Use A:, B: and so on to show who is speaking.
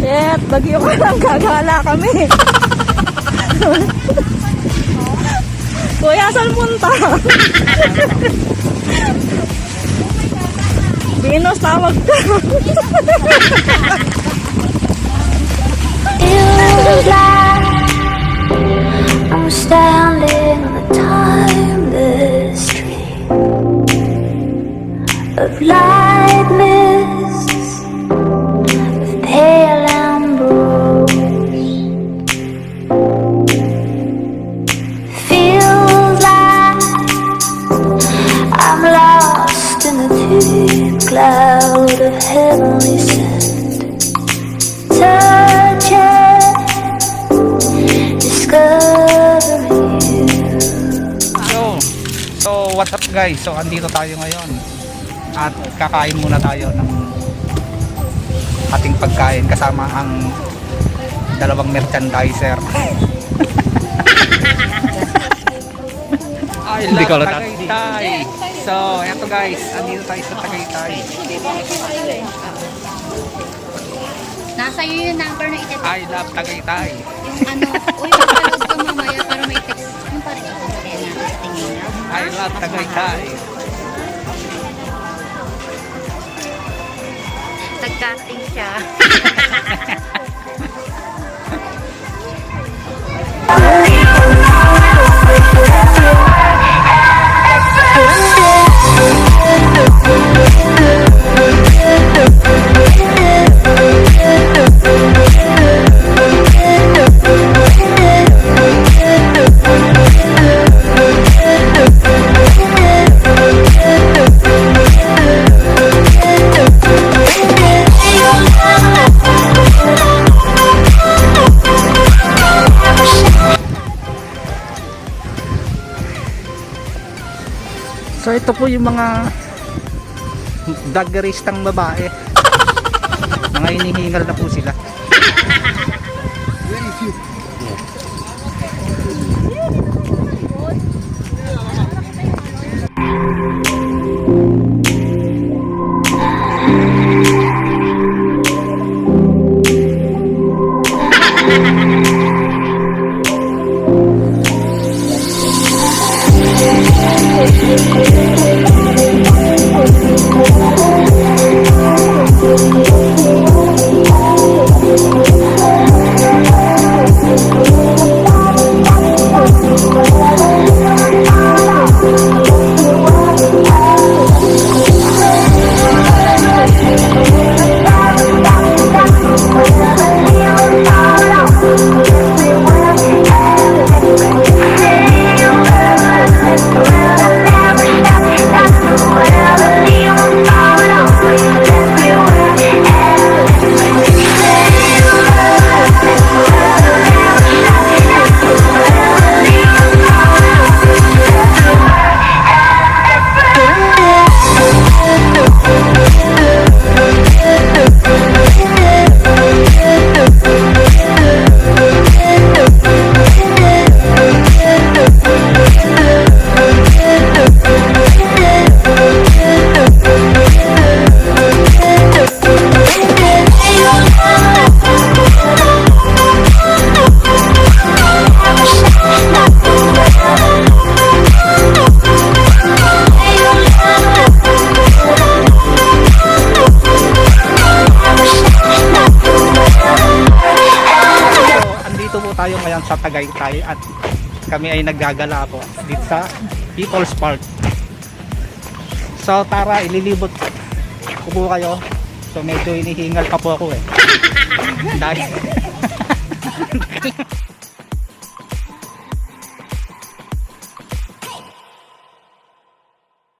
A: Shit, bagyo ka lang, gagala kami. Kuya, saan punta? Venus, tawag ka.
B: I'm standing on a timeless street of light mists, of pale ambrose. Feels like I'm lost in a deep cloud of heavenly scent. Touching, discovering you.
C: So what's up guys? So andito tayo ngayon at kakain muna tayo ng ating pagkain kasama ang dalawang merchandiser. Hindi ko Tagaytay. So eto guys, andito tayo sa Tagaytay.
D: Nasa iyo yung number na itet.
C: I love Tagaytay.
D: Yung ano, uy, magpanood ka mamaya para may text. Yung parang ito sa natin sa tingin niya.
C: I love Tagaytay.
D: Nag-casting siya.
C: So ito po yung mga dagaristang babae. Mga inihingal na po sila. Tayo ngayon sa Tagaytay at kami ay naggagala po dito sa People's Park. So tara, ililibot ko po kayo. So medyo hinihingal pa po ako eh. Dahil